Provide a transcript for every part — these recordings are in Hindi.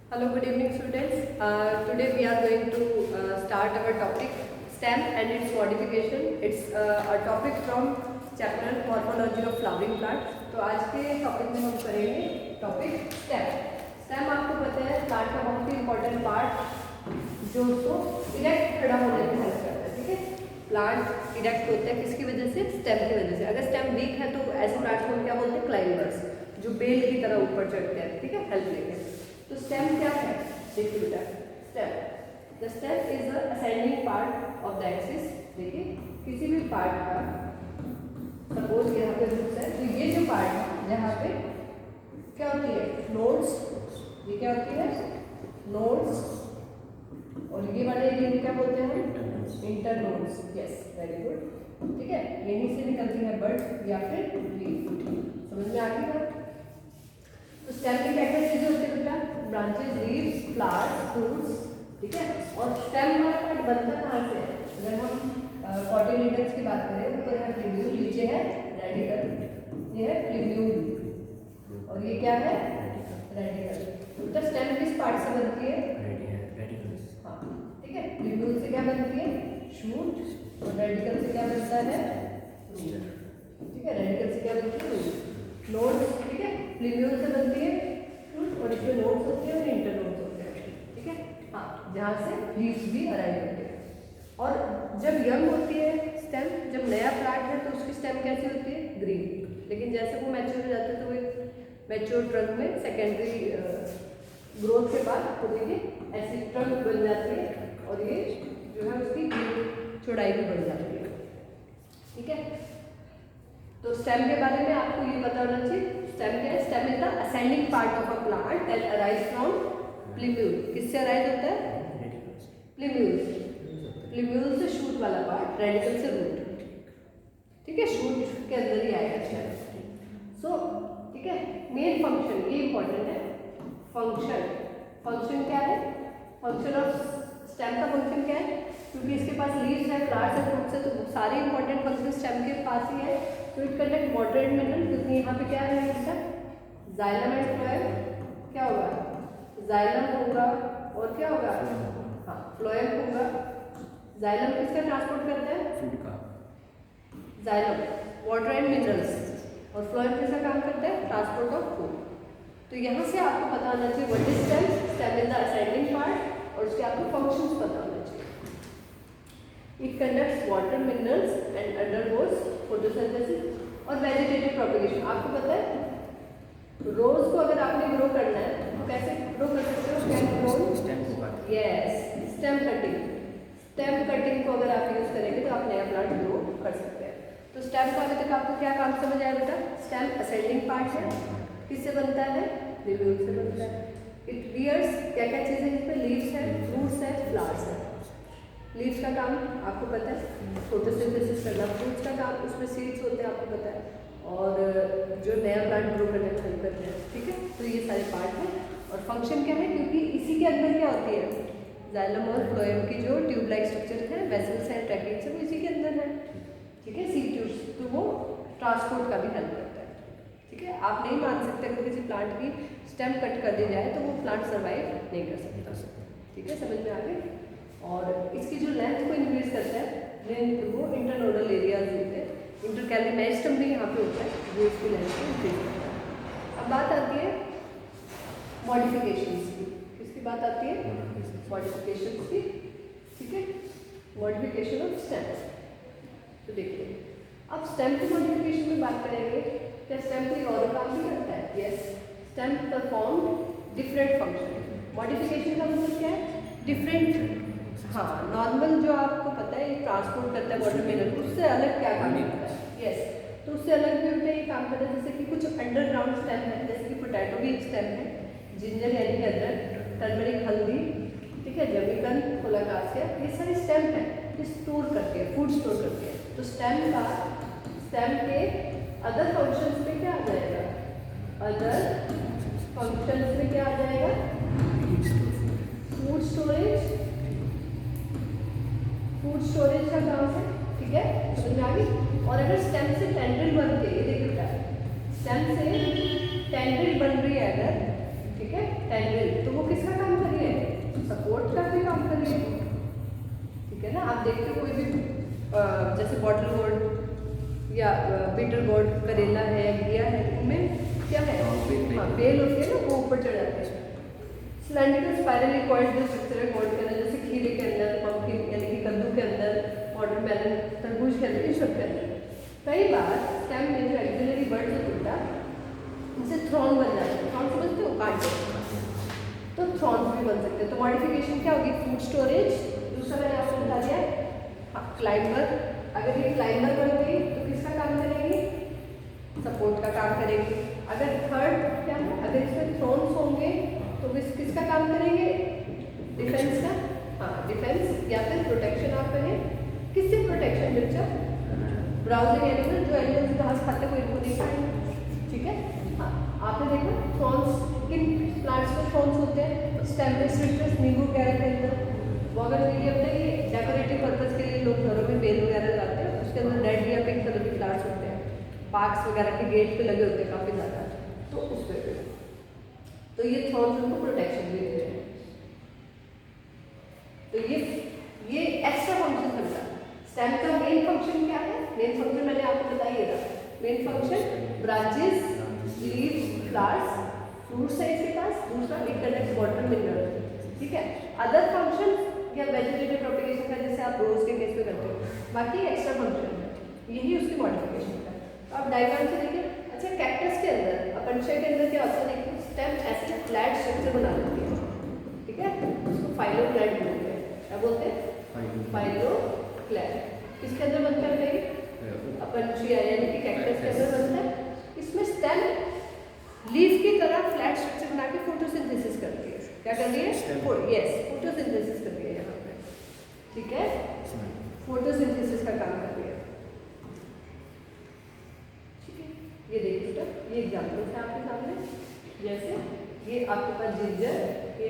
Hello, good evening students. Today we are going to start our topic stem and its modification. It's a topic from chapter Morphology of Flowering Plants. तो आज के टॉपिक में हम करेंगे टॉपिक स्टेम. स्टेम आपको पता है प्लांट का बहुत ही इंपॉर्टेंट पार्ट जो उसको इरेक्ट खड़ा होने में हेल्प करता है. ठीक है, प्लांट इरेक्ट होता है किसकी वजह से? स्टेम की वजह से. अगर स्टेम वीक है तो ऐसे प्लांट को क्या बोलते हैं? क्लाइंबर्स, जो बेल की तरह ऊपर चढ़ते हैं. ठीक है, हेल्प लेके. तो स्टेम क्या है? देखिए बेटा, stem, the stem is the ascending part of the axis. देखिए किसी भी पार्ट का, सपोज यहाँ पे रूट्स है, तो ये जो पार्ट है यहाँ पे क्या होती है? नोड्स. ये क्या होती है? नोड्स. और ये वाले एरिया में क्या बोलते हैं? इंटरनोड्स. Yes, very good. ठीक है, यहीं से निकलती है बड या फिर लीफ. समझ में आ गई बात? तो स्टेम की क्या क्या चीजें होती है बेटा? Branches, leaves, flowers, fruits. ठीक है, और स्टेम हमारा पार्ट बनता कहाँ से है? अगर हम कॉटिलेडन्स की बात करें, ऊपर है प्लीम्यूल, नीचे है रेडिकल. ये है प्लीम्यूल और ये क्या है? रेडिकल. तो स्टेम किस पार्ट से बनती है? रेडिकल. हाँ, ठीक है. प्लीम्यूल से क्या बनती है? शूट. और रेडिकल से क्या बनता है? रूट. ठीक है, रेडिकल से क्या बनती है? रूट. नोड्स. ठीक है, प्लीम्यूल से बनती है फ्रूट और इसमें नोड्स होते हैं और इंटरनोड्स होते हैं. ठीक है, हाँ, जहाँ से लीव्स भी अराइव होते हैं. और जब यंग होती है स्टेम, जब नया प्लांट है तो उसकी स्टेम कैसी होती है? ग्रीन. लेकिन जैसे वो मैच्योर हो जाता है तो वो एक मैच्योर ट्रंक में सेकेंडरी ग्रोथ के बाद तो देखिए ऐसी ट्रंक बन जाती है और ये जो है उसकी चौड़ाई भी बढ़ जाती है. ठीक है, तो स्टेम के बारे में आपको ये पता होना चाहिए. स्टेम क्या है? Stem is the ascending part of a plant that arise from प्लीम्यूल. किससे अराइज होता है? प्लीम्यूल. प्लीम्यूल से शूट वाला पार्ट, रेडिकल से रूट. ठीक है, शूट के अंदर ही आएगा. सो ठीक है, मेन फंक्शन ये इंपॉर्टेंट है. फंक्शन क्या है? फंक्शन ऑफ स्टेम का फंक्शन क्या है? क्योंकि इसके पास लीव्स है, फ्लावर्स है, फ्रूट्स है, तो सारे इंपॉर्टेंट फंक्शन स्टेम के पास ही है. तो it content water and mineral. क्योंकि यहाँ पे क्या है इसका? Xylem and phloem. क्या होगा? जाइलम होगा और क्या होगा? हाँ, फ्लोएम होगा. जाइलम किसका ट्रांसपोर्ट करता है? फूड का. Xylem water and minerals. और फ्लोएम किसका काम करता है? Transport of food. तो यहाँ से आपको पता होना चाहिए what is stem. Stem is the ascending part और उसके आपको फंक्शंस पता होना चाहिए. It conducts water, minerals and undergoes photosynthesis और vegetative propagation. आपको पता है रोज को अगर आपने ग्रो करना है तो कैसे ग्रो कर सकते हो? Can grow yes, stem cutting. Stem cutting को अगर आप यूज करेंगे तो आप नया प्लांट ग्रो कर सकते हैं. तो स्टेम का अभी तक आपको क्या काम समझ आया बेटा? स्टेम असेंडिंग पार्ट है. किससे बनता है? प्लीम्यूल से बनता है. इट वियर्स क्या क्या चीजें इसमें? लीव्स है, फ्रूट्स है, फ्लावर्स है. लीव्स का काम आपको पता है, फोटोसिंथेसिस करना. फ्रूट्स का काम, उसमें सीड्स होते हैं, आपको पता है. और जो नया प्लांट ग्रो करने में हेल्प करते हैं. ठीक है, तो ये सारे पार्ट हैं. और फंक्शन क्या है? क्योंकि इसी के अंदर क्या होती है? जाइलम और फ्लोएम की जो ट्यूब लाइक स्ट्रक्चर है, वेसल्स हैं, ट्रैकिंग्स है, वो इसी के अंदर है. ठीक है, सीड ट्यूब्स, तो वो ट्रांसपोर्ट का भी हेल्प करता है. ठीक है, आप नहीं मान सकते अगर किसी प्लांट की स्टेम कट कर दी जाए तो वो प्लांट सर्वाइव नहीं कर सकता. ठीक है, समझ में आ गई? और इसकी जो लेंथ को इंक्रीज करता है वो इंटरनोडल एरियाज होते हैं. इंटरकैलिमेस्टम भी यहाँ पे होता है जो इसकी लेंथ को इंक्रीज करता है. अब बात आती है मॉडिफिकेशंस की. किसकी बात आती है? मॉडिफिकेशंस की. ठीक है, मॉडिफिकेशन ऑफ स्टेम. तो देखिए, अब स्टेम की मॉडिफिकेशन में बात करेंगे. क्या स्टेम कोई और काम भी करता है? Yes, stem perform different function. Modification का मतलब क्या है? डिफरेंट. हाँ, नॉर्मल जो आपको पता है ये ट्रांसपोर्ट करता है वाटर मिनरल, उससे अलग क्या काम करता है? यस, तो उससे अलग भी उनका ये काम करता है. जैसे कि कुछ अंडरग्राउंड स्टेम है, जैसे कि पोटैटो भी एक स्टेम है. जिंजर यानी कि अदरक, टर्मरिक हल्दी, ठीक है, जमीकंद, कोलाकासिया, ये सारे स्टेम है. ये स्टोर करते हैं, फूड स्टोर करते हैं. तो स्टेम के अदर फंक्शंस में क्या आ जाएगा? अदर फंक्शंस में क्या आ जाएगा? Food storage. फूड स्टोरेज का काम है. ठीक है, समझ में आ गई? और अगर स्टेम से टेंड्रिल बनते, ये देखिए बेटा, स्टेम से टेंड्रिल बन रही है अगर, ठीक है, टेंड्रिल, तो वो किसका जैसे बॉटल गोर्ड या बीटर गोर्ड, करेला है, घिया है, इनमें क्या है, हाँ बेल होती है ना, वो ऊपर चढ़ जाते हैं। सिलेंड्रिकल स्पाइरली कॉइल्ड जो स्ट्रक्चर है गोर्ड के अंदर, जैसे खीरे के अंदर, पंपकिन यानी कि कद्दू के अंदर, वाटरमेलन, तरबूज के अंदर, इन सब के अंदर कई बार स्टेम में जो एक्सिलरी बर्ड्स होता है इनसे थ्रॉन बन जाते हैं। थ्रॉन समझते हो, कांटे, तो थ्रॉन्स भी बन सकते हैं। तो मॉडिफिकेशन क्या होगी, फूड स्टोरेज, दूसरा मैंने आपको बता दिया हाँ क्लाइंबर। अगर ये क्लाइंबर बन गई तो किसका काम करेगी, सपोर्ट का काम करेगी। अगर थर्ड क्या है, अगर इसमें थ्रोन्स होंगे तो किसका काम करेंगे, डिफेंस का, हाँ डिफेंस या फिर प्रोटेक्शन आप करें। किससे प्रोटेक्शन बच्चा, ब्राउजिंग एनिमल जो एनिमल्स घास खाते हुए इनको नहीं खाएंगे, ठीक है। हाँ आपने देखा थ्रोन्स, किन प्लांट्स में थ्रोन्स होते हैं, स्टेम में सिट्रस, नींबू, कैरेट के अंदर। वो अगर ये अपने ये डेकोरेटिव पर्पज के लिए लोग घरों में बेल वगैरह लगाते हैं, उसके अंदर रेड या पिंक कलर के फ्लावर्स होते हैं, पार्क्स वगैरह के गेट पे लगे होते हैं काफ़ी ज़्यादा, तो उस पर तो ये थ्रोन्स उनको प्रोटेक्शन भी देते हैं। तो ये एक्स्ट्रा फंक्शन समझा। स्टेम का मेन फंक्शन क्या है, मेन फंक्शन मैंने आपको बताइए था, main function branches, leaves, flowers, fruits है इसके पास, दूसरा इट कंडक्ट्स वाटर, मिनरल, ठीक है। अदर फंक्शन या वेजिटेटिव प्रोपेगेशन का जैसे आप रोज के केस में करते हो, बाकी एक्स्ट्रा फंक्शन है, यही उसकी मॉडिफिकेशन है। तो आप डायग्राम से देखिए। अच्छा कैक्टस के अंदर, अपनशय के अंदर क्या होता है, देखिए स्टेम ऐसे फ्लैट स्ट्रक्चर बना लेती है, ठीक है, उसको फाइलोक्लैड बोलते हैं। क्या बोलते हैं, फाइलोक्लैड। किसके अंदर बनता है, अपनशय यानी कि कैक्टस के अंदर बनता है। इसमें स्टेम लीफ की तरह फ्लैट स्ट्रक्चर बना के फोटोसिंथेसिस करती है। क्या कर रही है, यस फोटोसिंथेसिस कर रही है यहाँ पे, ठीक है, फोटोसिंथेसिस का काम कर रही है, ठीक है। ये देखिए बेटा, ये एग्जाम्पल है आपके सामने, जैसे ये आपके पास जिंजर, ये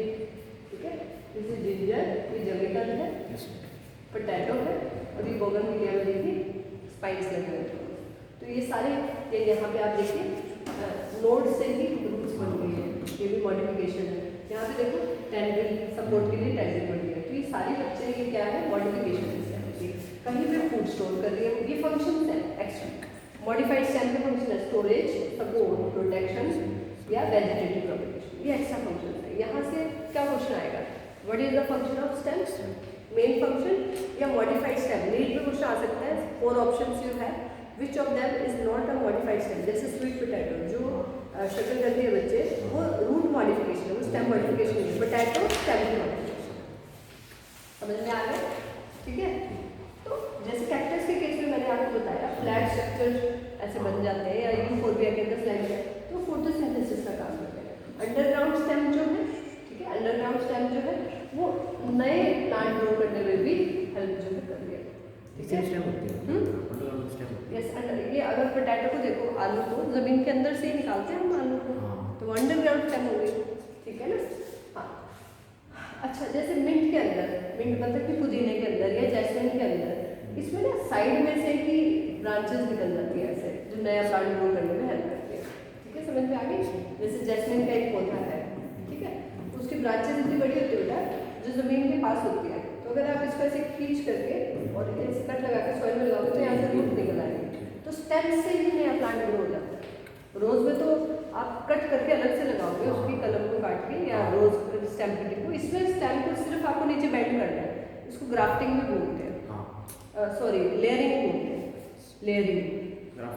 ठीक है, जैसे जिंजर, ये जमेकन है, पोटैटो है, और ये बोगनविलिया में देखिए स्पाइस लगे हुए हैं। तो ये सारे ये यहाँ पे आप देखिए नोड से ही रूट्स बन गई है, ये भी मॉडिफिकेशन है। यहाँ पे देखो टेंड्रिल, सपोर्ट के लिए टेंड्रिल बन गई है। तो ये सारी बच्चे ये क्या है, मॉडिफिकेशन है। कहीं पे फूड स्टोर कर रही है, ये फंक्शन है एक्स्ट्रा। मॉडिफाइड स्टेम के फंक्शन है स्टोरेज, सपोर्ट, प्रोटेक्शन या वेजिटेटिव प्रोपेगेशन, ये एक्स्ट्रा फंक्शन है। यहाँ से क्या क्वेश्चन आएगा, what is the function of stems, main function या मॉडिफाइड स्टेम। नीट में क्वेश्चन आ सकता है, 4 ऑप्शंस यू है, which of them is not a modified stem. जैसे स्वीट पोटैटो जो शक्ल करती है बच्चे, वो रूट मॉडिफिकेशन है, वो स्टेम मॉडिफिकेशन है। पोटैटो स्टेम की मॉडिफिकेशन, समझ में आ गया, ठीक है। तो जैसे कैक्टस के केस में मैंने आपको बताया फ्लैट स्ट्रक्चर ऐसे बन जाते हैं, या यूफोर्बिया के अंदर स्लाइड है, तो फोटोसिंथेसिस का काम करते हैं। अंडरग्राउंड स्टेम जो है, ठीक है, अंडरग्राउंड स्टेम जो है वो नए प्लांट ग्रो करने में भी हेल्प जो है कर रही है, ठीक है। यस, ये अगर पोटैटो को देखो, आलू को जमीन के अंदर से ही निकालते हैं हम आलू को, तो अंडरग्राउंड स्टेम हो गई, ठीक है ना। हाँ अच्छा, जैसे मिंट के अंदर, मिंट मतलब कि पुदीने के अंदर या जैस्मिन के अंदर, इसमें ना साइड में से ही ब्रांचेस निकल जाती है ऐसे, जो नया प्लांट ग्रो करने में हेल्प करती है, ठीक है, समझ में आ गई। जैसे जैस्मिन का एक पौधा है, ठीक है, तो उसकी ब्रांचेस इतनी बड़ी होती है बेटा, जो जमीन के पास होती है। तो अगर आप इसको ऐसे खींच करके और ऐसे कट लगा के सॉइल में लगाओगे तो यहाँ से रूट निकल आएगी, तो स्टेम से ही नया प्लांट ग्रो हो जाता है। रोज में तो आप कट करके अलग से लगाओगे, उसकी कलम को काट के, या रोज स्टेम कटिंग को, इसमें स्टेम को सिर्फ आपको नीचे बेंड करना है, इसको ग्राफ्टिंग भी बोलते हैं, सॉरी लेयरिंग बोलते हैं, लेयरिंग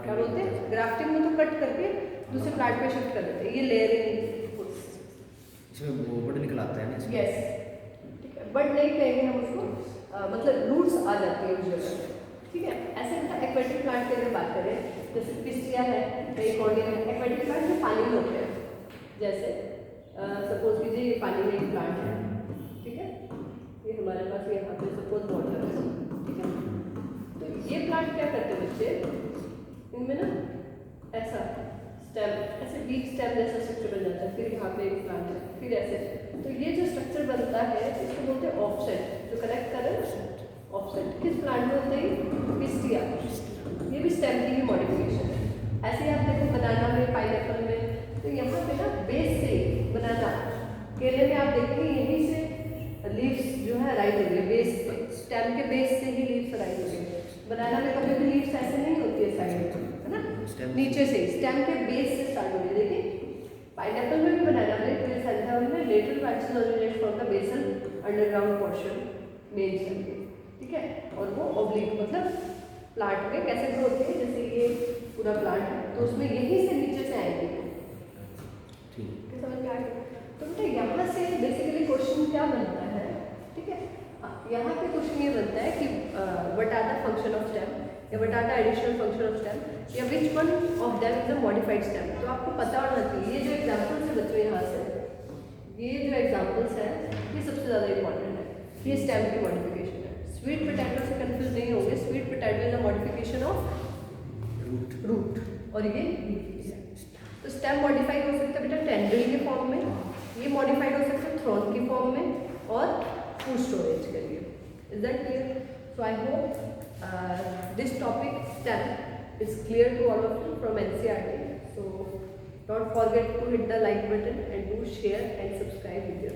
क्या बोलते हैं, ग्राफ्टिंग में तो कट करके दूसरे प्लांट पे शिफ्ट कर देते हैं, ये लेयरिंग, इसमें वो बड निकल आता है ना। यस, ठीक है, बट नहीं कहेंगे हम उसको, मतलब रूट्स आ जाती है उस जगह, ठीक है। ऐसे एक्वेटिक प्लांट की अगर बात करें, जैसे पिस्टिया है, पेरिकॉर्डिया है, एक्वेटिक प्लांट जो पानी में होते हैं, जैसे सपोज कीजिए ये पानी में एक प्लांट है, ठीक है, ये हमारे पास यहाँ पे सपोज वाटर है, ठीक है। तो ये प्लांट क्या करते हैं बच्चे, इनमें ना ऐसा स्टेम, ऐसे वीक स्टेम जैसा स्ट्रक्चर बन जाता है, फिर यहाँ पे एक प्लांट है, फिर ऐसे, तो ये जो स्ट्रक्चर बनता है इसको बोलते हैं ऑफसेट, जो कनेक्ट करे ऑफसेट। किस प्लांट में होते हैं, पिस्टिया, ये भी स्टेम की ही मॉडिफिकेशन है। ऐसे ही आप देखो बनाना में, पाइनएप्पल में, तो यहाँ पे ना बेस से बनाना, केले में आप देखेंगे यहीं से लीव्स जो है राइज हो गए, बेस से, स्टेम के बेस से ही लीव्स राइज हो गए। बनाना में कभी भी लीव्स ऐसे नहीं होती है साइड में, है ना, Stem नीचे से स्टेम के बेस से स्टार्ट हो रही है। देखिए पाइनएप्पल में भी बनाना में क्रिसैंथेमम में lateral branches originate from the basal underground portion main stem के, ठीक है, और वो ऑब्लिक मतलब प्लांट में कैसे ग्रो होती है, जैसे ये पूरा प्लांट है तो उसमें यहीं से नीचे से आएंगे, ठीक समझ में आ गया। तो बेटा यहाँ से बेसिकली क्वेश्चन क्या बनता है, ठीक है, यहाँ पे क्वेश्चन ये बनता है कि what are the function of stem या what are the additional function of stem या which one of them is the modified stem. तो आपको पता होना चाहिए ये जो एग्जाम्पल्स है बच्चों यहाँ से, ये जो एग्जाम्पल्स हैं ये सबसे ज़्यादा इंपॉर्टेंट है, ये स्टेम की मॉडिफिकेशन है। स्वीट पोटैटो से कंफ्यूज नहीं होंगे, sweet potato is a modification of root और ये leaf है। तो स्टेम मॉडिफाइड हो सकता है बेटा टेंड्रिल के फॉर्म में, ये मॉडिफाइड हो सकता है थ्रॉन के फॉर्म में और फूड स्टोरेज के लिए। Is that clear? So I hope this topic stem is clear to all of you from NCERT. So don't forget to hit the like button and do share and subscribe with your